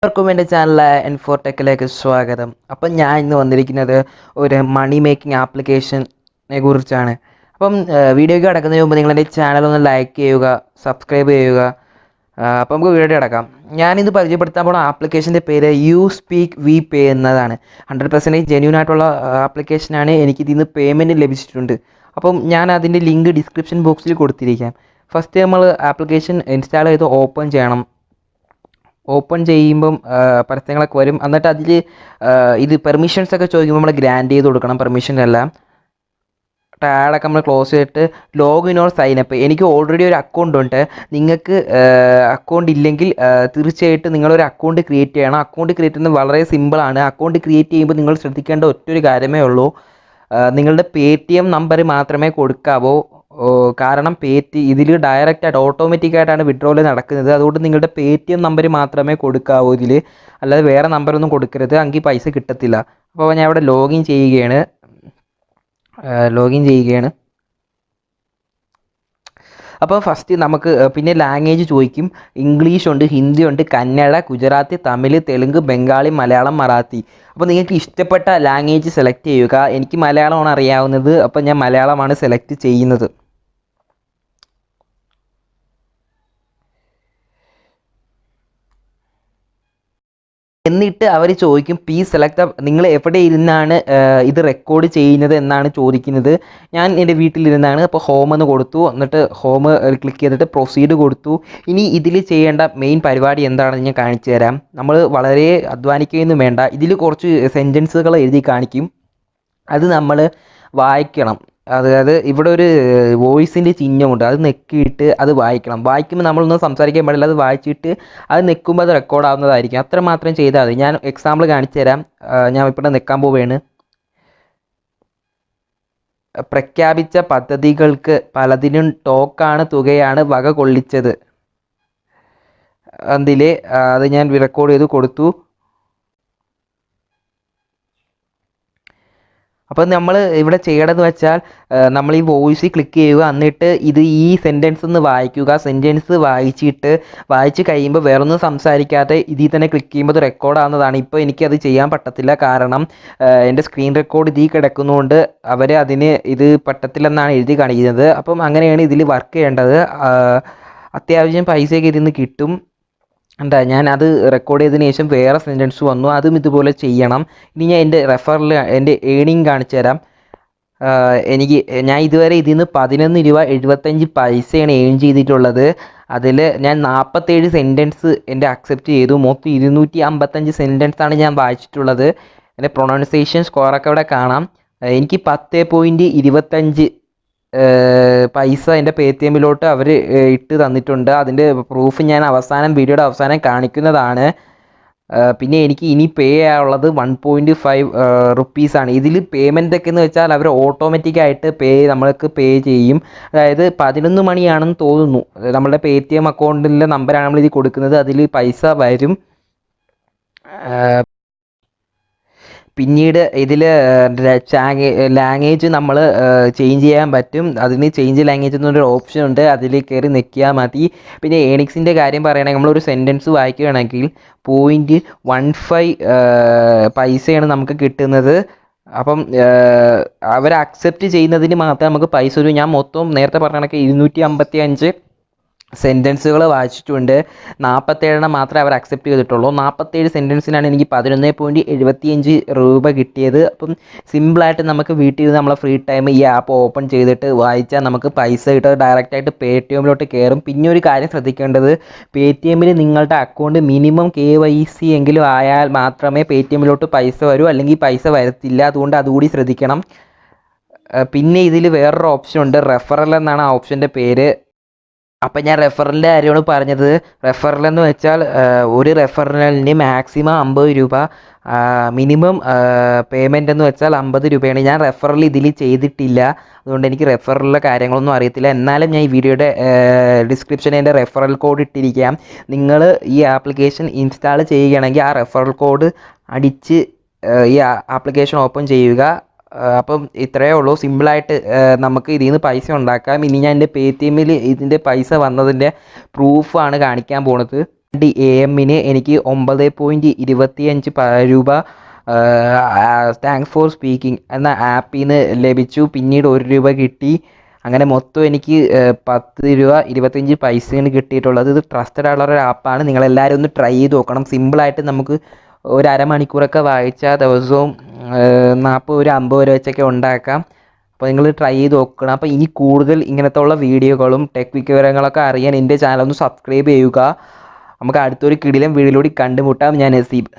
എല്ലാവർക്കും എൻ്റെ ചാനൽ എൻഫോടെക്കിലേക്ക് സ്വാഗതം. അപ്പം ഞാൻ ഇന്ന് വന്നിരിക്കുന്നത് ഒരു മണി മേക്കിംഗ് ആപ്ലിക്കേഷനെ കുറിച്ചാണ്. അപ്പം വീഡിയോയ്ക്ക് കിടക്കുന്നതിന് മുമ്പ് നിങ്ങൾ എൻ്റെ ചാനൽ ഒന്ന് ലൈക്ക് ചെയ്യുക, സബ്സ്ക്രൈബ് ചെയ്യുക. അപ്പം നമുക്ക് വീഡിയോ കിടക്കാം. ഞാനിത് പരിചയപ്പെടുത്താൻ പോകുന്ന ആപ്ലിക്കേഷൻ്റെ പേര് യു സ്പീക്ക് വി പേ എന്നതാണ്. 100% ജെന്യൂൻ ആയിട്ടുള്ള ആപ്ലിക്കേഷനാണ്. എനിക്കിതിൽ നിന്ന് പേയ്മെൻറ്റ് ലഭിച്ചിട്ടുണ്ട്. അപ്പം ഞാൻ അതിൻ്റെ ലിങ്ക് ഡിസ്ക്രിപ്ഷൻ ബോക്സിൽ കൊടുത്തിരിക്കാം. ഫസ്റ്റ് നമ്മൾ ആപ്ലിക്കേഷൻ ഇൻസ്റ്റാൾ ചെയ്ത് ഓപ്പൺ ചെയ്യണം. ഓപ്പൺ ചെയ്യുമ്പം പരസ്യങ്ങളൊക്കെ വരും. എന്നിട്ട് അതിൽ ഇത് പെർമിഷൻസ് ഒക്കെ ചോദിക്കുമ്പോൾ നമ്മൾ ഗ്രാൻഡ് ചെയ്ത് കൊടുക്കണം പെർമിഷനെല്ലാം. ടാഡൊക്കെ നമ്മൾ ക്ലോസ് ചെയ്തിട്ട് ലോഗിൻ ഓർ സൈൻ അപ്പ്. എനിക്ക് ഓൾറെഡി ഒരു അക്കൗണ്ട് ഉണ്ട്. നിങ്ങൾക്ക് അക്കൗണ്ട് ഇല്ലെങ്കിൽ തീർച്ചയായിട്ടും നിങ്ങളൊരു അക്കൗണ്ട് ക്രിയേറ്റ് ചെയ്യണം. അക്കൗണ്ട് ക്രിയേറ്റ് ചെയ്യുന്നത് വളരെ സിമ്പിളാണ്. അക്കൗണ്ട് ക്രിയേറ്റ് ചെയ്യുമ്പോൾ നിങ്ങൾ ശ്രദ്ധിക്കേണ്ട ഒറ്റൊരു കാര്യമേ ഉള്ളൂ. നിങ്ങളുടെ paytm നമ്പർ മാത്രമേ കൊടുക്കാവൂ. കാരണം ഇതിൽ ഡയറക്റ്റായിട്ട് ഓട്ടോമാറ്റിക്കായിട്ടാണ് വിഡ്രോവൽ നടക്കുന്നത്. അതുകൊണ്ട് നിങ്ങളുടെ paytm നമ്പർ മാത്രമേ കൊടുക്കാവൂ ഇതിൽ. അല്ലാതെ വേറെ നമ്പറൊന്നും കൊടുക്കരുത്, എങ്കിൽ പൈസ കിട്ടത്തില്ല. അപ്പോൾ ഞാൻ ഇവിടെ ലോഗിൻ ചെയ്യുകയാണ്. അപ്പോൾ ഫസ്റ്റ് നമുക്ക് പിന്നെ ലാംഗ്വേജ് ചോദിക്കും. ഇംഗ്ലീഷ് ഉണ്ട്, ഹിന്ദി ഉണ്ട്, കന്നഡ, ഗുജറാത്തി, തമിഴ്, തെലുങ്ക്, ബംഗാളി, മലയാളം, മറാത്തി. അപ്പോൾ നിങ്ങൾക്ക് ഇഷ്ടപ്പെട്ട ലാംഗ്വേജ് സെലക്ട് ചെയ്യുക. എനിക്ക് മലയാളമാണ് അറിയാവുന്നത്, അപ്പോൾ ഞാൻ മലയാളമാണ് സെലക്ട് ചെയ്യുന്നത്. എന്നിട്ട് അവർ ചോദിക്കും പ്ലീസ് സെലക്ട്. നിങ്ങൾ എവിടെ ഇരുന്നാണ് ഇത് റെക്കോർഡ് ചെയ്യുന്നത് എന്നാണ് ചോദിക്കുന്നത്. ഞാൻ എൻ്റെ വീട്ടിലിരുന്നാണ്. അപ്പോൾ ഹോം എന്ന് കൊടുത്തു. എന്നിട്ട് ഹോം ക്ലിക്ക് ചെയ്തിട്ട് പ്രൊസീഡ് കൊടുത്തു. ഇനി ഇതിൽ ചെയ്യേണ്ട മെയിൻ പരിപാടി എന്താണെന്ന് ഞാൻ കാണിച്ചു തരാം. നമ്മൾ വളരെ അധ്വാനിക്കുകയൊന്നും വേണ്ട. ഇതിൽ കുറച്ച് സെൻറ്റൻസുകൾ എഴുതി കാണിക്കും. അത് നമ്മൾ വായിക്കണം. അതായത് ഇവിടെ ഒരു വോയിസിൻ്റെ ചിഹ്നമുണ്ട്, അത് നെക്കിയിട്ട് അത് വായിക്കണം. വായിക്കുമ്പോൾ നമ്മളൊന്നും സംസാരിക്കാൻ പാടില്ല. അത് വായിച്ചിട്ട് അത് നെക്കുമ്പോൾ അത് റെക്കോർഡ് ആവുന്നതായിരിക്കും. അത്ര മാത്രം ചെയ്താൽ മതി. ഞാൻ എക്സാമ്പിൾ കാണിച്ചു തരാം. ഞാൻ ഇവിടെ നെക്കാൻ പോവുകയാണ്. പ്രഖ്യാപിച്ച പദ്ധതികൾക്ക് പലതിനും ടോക്കാണ് തുകയാണ് വക കൊള്ളിച്ചത്. അത് ഞാൻ റെക്കോർഡ് ചെയ്ത് കൊടുത്തു. അപ്പോൾ നമ്മൾ ഇവിടെ ചെയ്യേണ്ടതെന്ന് വെച്ചാൽ നമ്മൾ ഈ വോയിസ് ക്ലിക്ക് ചെയ്യുക. എന്നിട്ട് ഈ സെൻറ്റൻസ് ഒന്ന് വായിക്കുക. സെൻറ്റൻസ് വായിച്ച് കഴിയുമ്പോൾ വേറൊന്നും സംസാരിക്കാതെ ഇതിൽ തന്നെ ക്ലിക്ക് ചെയ്യുമ്പോൾ അത് റെക്കോർഡ് ആവുന്നതാണ്. ഇപ്പോൾ എനിക്കത് ചെയ്യാൻ പറ്റത്തില്ല, കാരണം എൻ്റെ സ്ക്രീൻ റെക്കോർഡ് ഇതിൽ കിടക്കുന്നതുകൊണ്ട് അവർ ഇത് പറ്റത്തില്ലെന്നാണ് എഴുതി കാണിക്കുന്നത്. അപ്പം അങ്ങനെയാണ് ഇതിൽ വർക്ക് ചെയ്യേണ്ടത്. അത്യാവശ്യം പൈസയൊക്കെ ഇതിൽ നിന്ന് കിട്ടും. ഞാൻ അത് റെക്കോർഡ് ചെയ്തതിന് ശേഷം വേറെ സെൻറ്റൻസ് വന്നു, അതും ഇതുപോലെ ചെയ്യണം. ഇനി ഞാൻ എൻ്റെ റെഫറിൽ എൻ്റെ ഏണിങ് കാണിച്ചു തരാം. ഞാൻ ഇതുവരെ ഇതിൽ നിന്ന് 11 രൂപ 75 പൈസയാണ് ഏൺ ചെയ്തിട്ടുള്ളത്. അതിൽ ഞാൻ 47 സെൻറ്റൻസ് എൻ്റെ അക്സെപ്റ്റ് ചെയ്തു. മൊത്തം 255 സെൻറ്റൻസാണ് ഞാൻ വായിച്ചിട്ടുള്ളത്. എൻ്റെ പ്രൊണൗൺസിയേഷൻ സ്കോറൊക്കെ ഇവിടെ കാണാം. എനിക്ക് 10.25 പൈസ എൻ്റെ പേടിഎമ്മിലോട്ട് അവർ ഇട്ട് തന്നിട്ടുണ്ട്. അതിൻ്റെ പ്രൂഫ് ഞാൻ വീഡിയോയുടെ അവസാനം കാണിക്കുന്നതാണ്. പിന്നെ എനിക്ക് ഇനി പേ ചെയ്യാനുള്ളത് 1.5 റുപ്പീസാണ്. ഇതിൽ പേയ്മെൻ്റ് ഒക്കെ എന്ന് വെച്ചാൽ അവർ ഓട്ടോമാറ്റിക്കായിട്ട് നമ്മൾക്ക് പേ ചെയ്യും. അതായത് 11 മണിയാണെന്ന് തോന്നുന്നു. നമ്മളുടെ പേടിഎം അക്കൗണ്ടിലെ നമ്പറാണ് നമ്മളിത് കൊടുക്കുന്നത്. അതിൽ പൈസ വരും. പിന്നീട് ഇതിൽ ലാംഗ്വേജ് നമ്മൾ ചേഞ്ച് ചെയ്യാൻ പറ്റും. അതിന് ചേഞ്ച് ലാംഗ്വേജ് എന്നൊരു ഓപ്ഷൻ ഉണ്ട്, അതിൽ കയറി നെക്കിയാൽ മതി. പിന്നെ ഏണിക്സിൻ്റെ കാര്യം പറയുകയാണെങ്കിൽ നമ്മളൊരു സെൻറ്റൻസ് വായിക്കുകയാണെങ്കിൽ 0.15 പൈസയാണ് നമുക്ക് കിട്ടുന്നത്. അപ്പം അവർ അക്സെപ്റ്റ് ചെയ്യുന്നതിന് മാത്രമേ നമുക്ക് പൈസ വരൂ. ഞാൻ മൊത്തം നേരത്തെ പറഞ്ഞ കണക്ക് 255 സെൻറ്റൻസുകൾ വായിച്ചിട്ടുണ്ട്. 47 മാത്രമേ അവർ അക്സെപ്റ്റ് ചെയ്തിട്ടുള്ളൂ. 47 സെൻറ്റൻസിനാണ് എനിക്ക് 11.75 രൂപ കിട്ടിയത്. അപ്പം സിമ്പിളായിട്ട് നമുക്ക് വീട്ടിൽ നിന്ന് നമ്മളെ ഫ്രീ ടൈം ഈ ആപ്പ് ഓപ്പൺ ചെയ്തിട്ട് വായിച്ചാൽ നമുക്ക് പൈസ കിട്ടും. ഡയറക്റ്റായിട്ട് പേടിഎമ്മിലോട്ട് കയറും. പിന്നെ ഒരു കാര്യം ശ്രദ്ധിക്കേണ്ടത്, പേടിഎമ്മിൽ നിങ്ങളുടെ അക്കൗണ്ട് മിനിമം KYC എങ്കിലും ആയാൽ മാത്രമേ പേടിഎമ്മിലോട്ട് പൈസ വരൂ, അല്ലെങ്കിൽ പൈസ വരത്തില്ല. അതുകൊണ്ട് അതുകൂടി ശ്രദ്ധിക്കണം. പിന്നെ ഇതിൽ വേറൊരു ഓപ്ഷൻ ഉണ്ട്, റെഫറൽ എന്നാണ് ആ ഓപ്ഷൻ്റെ പേര്. അപ്പം ഞാൻ റെഫറലിൻ്റെ കാര്യമാണ് പറഞ്ഞത്. റെഫറൽ എന്ന് വെച്ചാൽ ഒരു റെഫറലിന് മാക്സിമം 50 രൂപ, മിനിമം പേയ്മെൻ്റ് എന്ന് വെച്ചാൽ 50 രൂപയാണ്. ഞാൻ റെഫറൽ ഇതിൽ ചെയ്തിട്ടില്ല, അതുകൊണ്ട് എനിക്ക് റെഫറലിലെ കാര്യങ്ങളൊന്നും അറിയത്തില്ല. എന്നാലും ഞാൻ ഈ വീഡിയോയുടെ ഡിസ്ക്രിപ്ഷനിൽ എൻ്റെ റെഫറൽ കോഡ് ഇട്ടിരിക്കാം. നിങ്ങൾ ഈ ആപ്ലിക്കേഷൻ ഇൻസ്റ്റാൾ ചെയ്യുകയാണെങ്കിൽ ആ റെഫറൽ കോഡ് അടിച്ച് ഈ ആപ്ലിക്കേഷൻ ഓപ്പൺ ചെയ്യുക. അപ്പം ഇത്രയേ ഉള്ളൂ. സിമ്പിളായിട്ട് നമുക്ക് ഇതിൽ നിന്ന് പൈസ ഉണ്ടാക്കാം. ഇനി ഞാൻ എൻ്റെ പേടിഎമ്മിൽ ഇതിൻ്റെ പൈസ വന്നതിൻ്റെ പ്രൂഫാണ് കാണിക്കാൻ പോണത്. AM എനിക്ക് 9.25 രൂപ താങ്ക്സ് ഫോർ സ്പീക്കിംഗ് എന്ന ആപ്പിൽ നിന്ന് ലഭിച്ചു. പിന്നീട് 1 രൂപ കിട്ടി. അങ്ങനെ മൊത്തം എനിക്ക് 10 രൂപ 25 പൈസയാണ് കിട്ടിയിട്ടുള്ളത്. ഇത് ട്രസ്റ്റഡ് ആയിട്ടുള്ള ഒരു ആപ്പാണ്. നിങ്ങളെല്ലാവരും ഒന്ന് ട്രൈ ചെയ്ത് നോക്കണം. സിമ്പിളായിട്ട് നമുക്ക് ഒരു അരമണിക്കൂറൊക്കെ വായിച്ചാൽ ദിവസവും 40 രൂപ 50 രൂപ വെച്ചൊക്കെ ഉണ്ടാക്കാം. അപ്പോൾ നിങ്ങൾ ട്രൈ ചെയ്ത് നോക്കണം. അപ്പോൾ ഇനി കൂടുതൽ ഇങ്ങനത്തെ ഉള്ള വീഡിയോകളും ടെക്നിക്ക് വിവരങ്ങളൊക്കെ അറിയാൻ എൻ്റെ ചാനൽ ഒന്ന് സബ്സ്ക്രൈബ് ചെയ്യുക. നമുക്ക് അടുത്തൊരു കിടിലൻ വീഡിയോയിലൂടെ കണ്ടുമുട്ടാം. ഞാൻ നസീബ്.